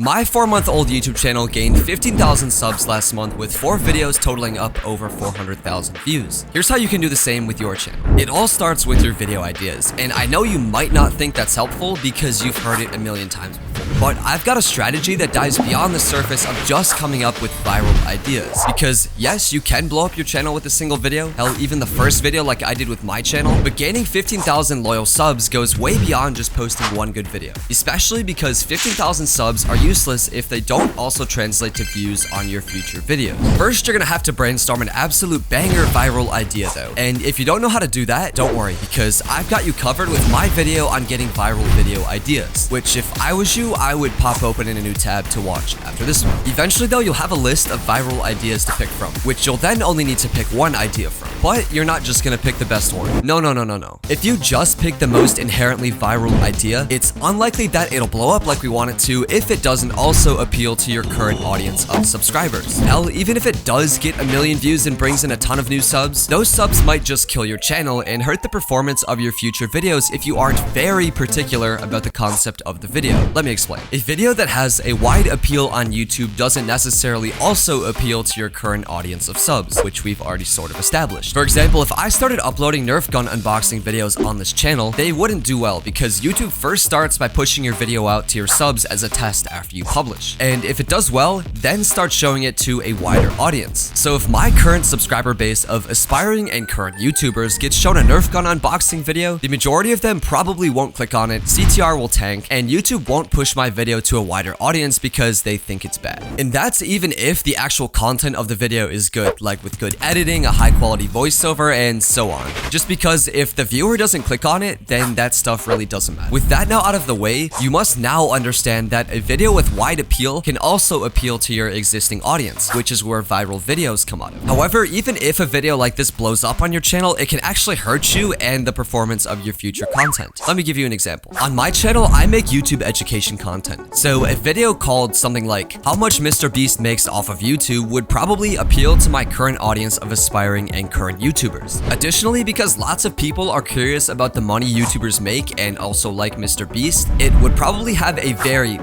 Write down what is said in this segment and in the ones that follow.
My 4-month-old YouTube channel gained 15,000 subs last month with 4 videos totaling up over 400,000 views. Here's how you can do the same with your channel. It all starts with your video ideas, and I know you might not think that's helpful because you've heard it a million times before. But I've got a strategy that dives beyond the surface of just coming up with viral ideas. Because yes, you can blow up your channel with a single video, hell, even the first video like I did with my channel, but gaining 15,000 loyal subs goes way beyond just posting one good video. Especially because 15,000 subs are useless if they don't also translate to views on your future videos. First, you're gonna have to brainstorm an absolute banger viral idea though. And if you don't know how to do that, don't worry, because I've got you covered with my video on getting viral video ideas, which if I was you, I would pop open in a new tab to watch after this one. Eventually though, you'll have a list of viral ideas to pick from, which you'll then only need to pick one idea from. But you're not just gonna pick the best one. No. If you just pick the most inherently viral idea, it's unlikely that it'll blow up like we want it to if it doesn't also appeal to your current audience of subscribers. Hell, even if it does get a million views and brings in a ton of new subs, those subs might just kill your channel and hurt the performance of your future videos if you aren't very particular about the concept of the video. Let me explain. A video that has a wide appeal on YouTube doesn't necessarily also appeal to your current audience of subs, which we've already sort of established. For example, if I started uploading Nerf gun unboxing videos on this channel, they wouldn't do well because YouTube first starts by pushing your video out to your subs as a test after you publish. And if it does well, then start showing it to a wider audience. So if my current subscriber base of aspiring and current YouTubers gets shown a Nerf gun unboxing video, the majority of them probably won't click on it, CTR will tank, and YouTube won't push my video to a wider audience because they think it's bad. And that's even if the actual content of the video is good, like with good editing, a high quality voiceover, and so on. Just because if the viewer doesn't click on it, then that stuff really doesn't matter. With that now out of the way, you must now understand that a video with wide appeal can also appeal to your existing audience, which is where viral videos come out of. However, even if a video like this blows up on your channel, it can actually hurt you and the performance of your future content. Let me give you an example. On my channel, I make YouTube education content. So a video called something like how much MrBeast makes off of YouTube would probably appeal to my current audience of aspiring and current YouTubers. Additionally, because lots of people are curious about the money YouTubers make and also like MrBeast, it would probably have a very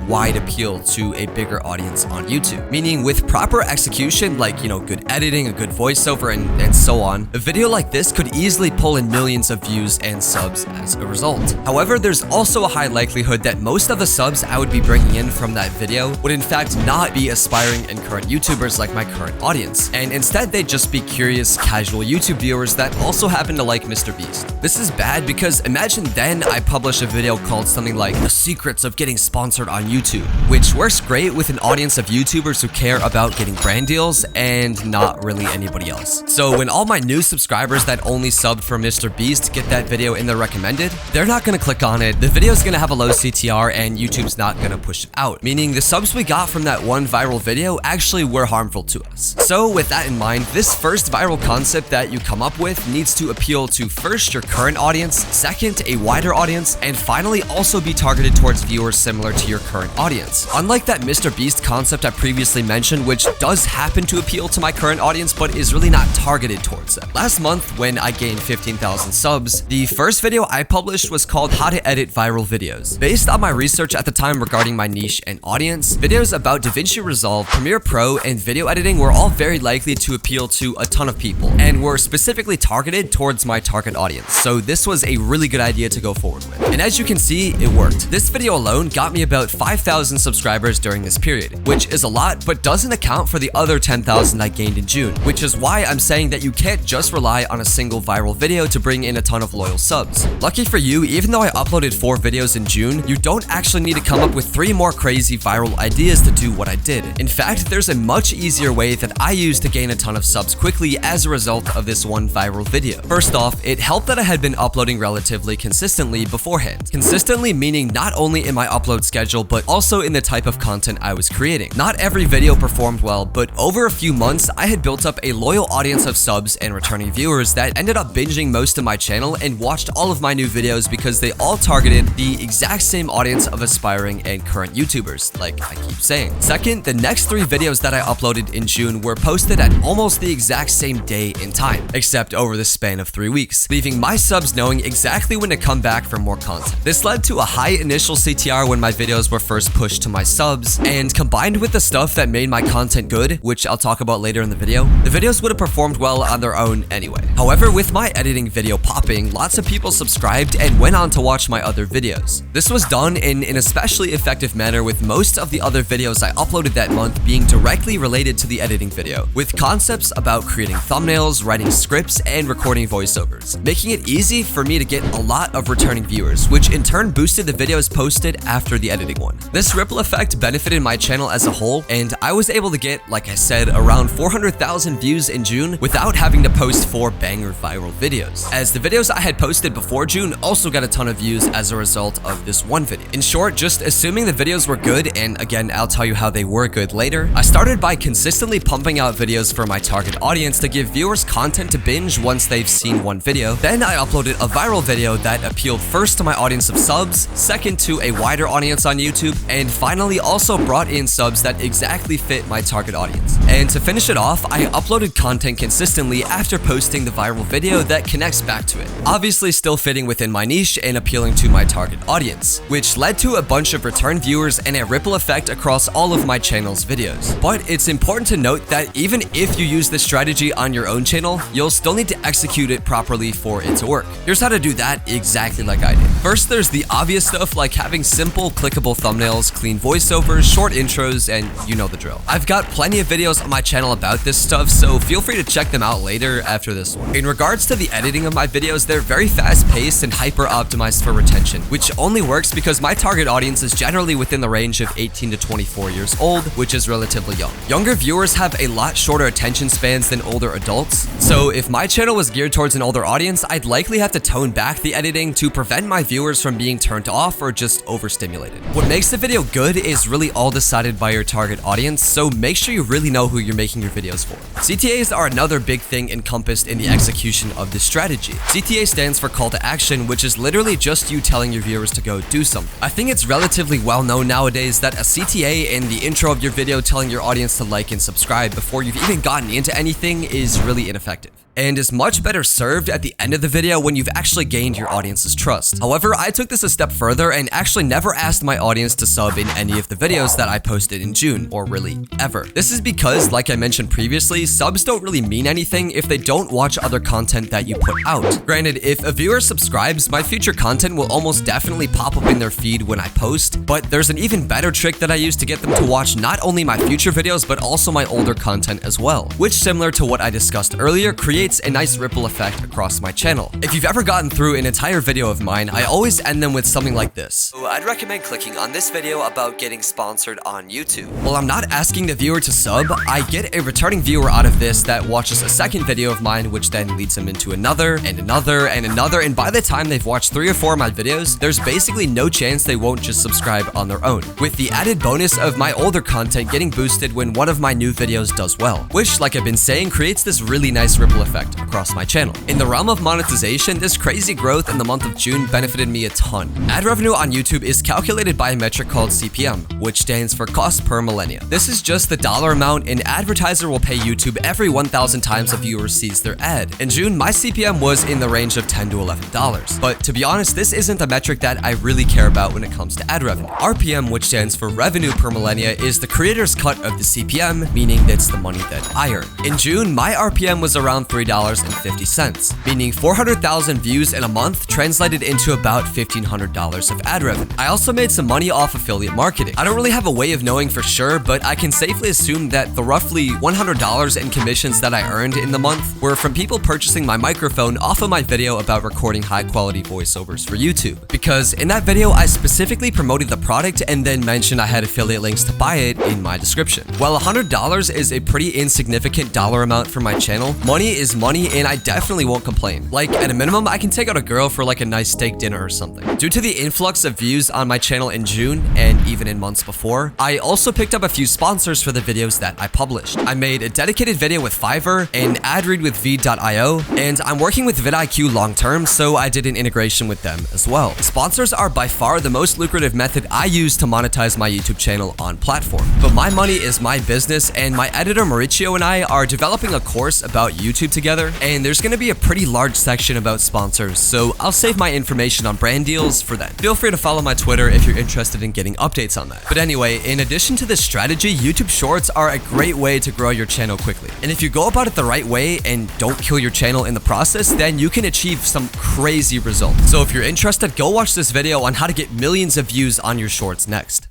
wide appeal to a bigger audience on YouTube. Meaning with proper execution, like, good editing, a good voiceover, and so on, a video like this could easily pull in millions of views and subs as a result. However, there's also a high likelihood that most of the subs I would be bringing in from that video would in fact not be aspiring and current YouTubers like my current audience, and instead they'd just be curious, casual YouTube viewers that also happen to like MrBeast. This is bad because imagine then I publish a video called something like the secrets of getting sponsored on YouTube, which works great with an audience of YouTubers who care about getting brand deals and not really anybody else. So when all my new subscribers that only subbed for MrBeast get that video in their recommended, they're not gonna click on it, the video's gonna have a low CTR, and YouTube's not gonna push it out, meaning the subs we got from that one viral video actually were harmful to us. So with that in mind, this first viral concept that you come up with needs to appeal to first your current audience, second a wider audience, and finally also be targeted towards viewers similar to your current audience. Unlike that MrBeast concept I previously mentioned, which does happen to appeal to my current audience but is really not targeted towards them. Last month, when I gained 15,000 subs, the first video I published was called How to Edit Viral Videos. Based on my research at the time regarding my niche and audience, videos about DaVinci Resolve, Premiere Pro, and video editing were all very likely to appeal to a ton of people and were specifically targeted towards my target audience. So this was a really good idea to go forward with. And as you can see, it worked. This video alone got me about 5,000 subscribers during this period, which is a lot, but doesn't account for the other 10,000 I gained in June, which is why I'm saying that you can't just rely on a single viral video to bring in a ton of loyal subs. Lucky for you, even though I uploaded 4 videos in June, you don't actually need to come up with 3 more crazy viral ideas to do what I did. In fact, there's a much easier way that I used to gain a ton of subs quickly as a result of this one viral video. First off, it helped that I had been uploading relatively consistently beforehand. Consistently meaning not only in my upload schedule, but also in the type of content I was creating. Not every video performed well, but over a few months, I had built up a loyal audience of subs and returning viewers that ended up binging most of my channel and watched all of my new videos because they all targeted the exact same audience of aspiring and current YouTubers, like I keep saying. Second, the next 3 videos that I uploaded in June were posted at almost the exact same day and time, except over the span of 3 weeks, leaving my subs knowing exactly when to come back for more content. This led to a high initial CTR when my videos were first pushed to my subs, and combined with the stuff that made my content good, which I'll talk about later in the videos would have performed well on their own anyway. However, with my editing video popping, lots of people subscribed and went on to watch my other videos. This was done in an especially effective manner, with most of the other videos I uploaded that month being directly related to the editing video, with concepts about creating thumbnails, writing scripts, and recording voiceovers, making it easy for me to get a lot of returning viewers, which in turn boosted the videos posted after the editing one. This ripple effect benefited my channel as a whole, and I was able to get, like I said, around 400,000 views in June without having to post 4 banger viral videos, as the videos I had posted before June also got a ton of views as a result of this one video. In short, just assuming the videos were good, and again, I'll tell you how they were good later, I started by consistently pumping out videos for my target audience to give viewers content to binge once they've seen one video. Then I uploaded a viral video that appealed first to my audience of subs, second to a wider audience on YouTube, and finally also brought in subs that exactly fit my target audience. And to finish it off, I uploaded content consistently after posting the viral video that connects back to it, obviously still fitting within my niche and appealing to my target audience, which led to a bunch of return viewers and a ripple effect across all of my channel's videos. But it's important to note that even if you use this strategy on your own channel, you'll still need to execute it properly for it to work. Here's how to do that exactly like I did. First, there's the obvious stuff like having simple clickable thumbnails, clean voiceovers, short intros, and you know the drill. I've got plenty of videos on my channel about this stuff, so feel free to check them out later after this one. In regards to the editing of my videos, they're very fast-paced and hyper-optimized for retention, which only works because my target audience is generally within the range of 18 to 24 years old, which is relatively young. Younger viewers have a lot shorter attention spans than older adults, so if my channel was geared towards an older audience, I'd likely have to tone back the editing to prevent my viewers from being turned off or just overstimulated. What makes the video good is really all decided by your target audience, so make sure you really know who you're making your videos for. CTAs are another big thing encompassed in the execution of this strategy. CTA stands for call to action, which is literally just you telling your viewers to go do something. I think it's relatively well known nowadays that a CTA in the intro of your video telling your audience to like and subscribe before you've even gotten into anything is really ineffective, and is much better served at the end of the video when you've actually gained your audience's trust. However, I took this a step further and actually never asked my audience to sub in any of the videos that I posted in June, or really ever. This is because, like I mentioned previously, subs don't really mean anything if they don't watch other content that you put out. Granted, if a viewer subscribes, my future content will almost definitely pop up in their feed when I post, but there's an even better trick that I use to get them to watch not only my future videos, but also my older content as well, which, similar to what I discussed earlier, creates a nice ripple effect across my channel. If you've ever gotten through an entire video of mine, I always end them with something like this. So I'd recommend clicking on this video about getting sponsored on YouTube. While I'm not asking the viewer to sub, I get a returning viewer out of this that watches a second video of mine, which then leads them into another, and another, and another, and by the time they've watched 3 or 4 of my videos, there's basically no chance they won't just subscribe on their own, with the added bonus of my older content getting boosted when one of my new videos does well, which, like I've been saying, creates this really nice ripple effect across my channel. In the realm of monetization, this crazy growth in the month of June benefited me a ton. Ad revenue on YouTube is calculated by a metric called CPM, which stands for cost per millennia. This is just the dollar amount an advertiser will pay YouTube every 1,000 times a viewer sees their ad. In June, my CPM was in the range of $10 to $11. But to be honest, this isn't the metric that I really care about when it comes to ad revenue. RPM, which stands for revenue per millennia, is the creator's cut of the CPM, meaning that's the money that I earn. In June, my RPM was around $3.50, meaning 400,000 views in a month translated into about $1,500 of ad revenue. I also made some money off affiliate marketing. I don't really have a way of knowing for sure, but I can safely assume that the roughly $100 in commissions that I earned in the month were from people purchasing my microphone off of my video about recording high-quality voiceovers for YouTube. Because in that video, I specifically promoted the product and then mentioned I had affiliate links to buy it in my description. While $100 is a pretty insignificant dollar amount for my channel, money is is money, and I definitely won't complain. Like, at a minimum, I can take out a girl for like a nice steak dinner or something. Due to the influx of views on my channel in June, and even in months before, I also picked up a few sponsors for the videos that I published. I made a dedicated video with Fiverr, an ad read with V.io, and I'm working with vidIQ long term, so I did an integration with them as well. Sponsors are by far the most lucrative method I use to monetize my YouTube channel on platform. But my money is my business, and my editor Mauricio and I are developing a course about YouTube together, and there's gonna be a pretty large section about sponsors, so I'll save my information on brand deals for that. Feel free to follow my Twitter if you're interested in getting updates on that. But anyway, in addition to this strategy, YouTube Shorts are a great way to grow your channel quickly. And if you go about it the right way and don't kill your channel in the process, then you can achieve some crazy results. So if you're interested, go watch this video on how to get millions of views on your shorts next.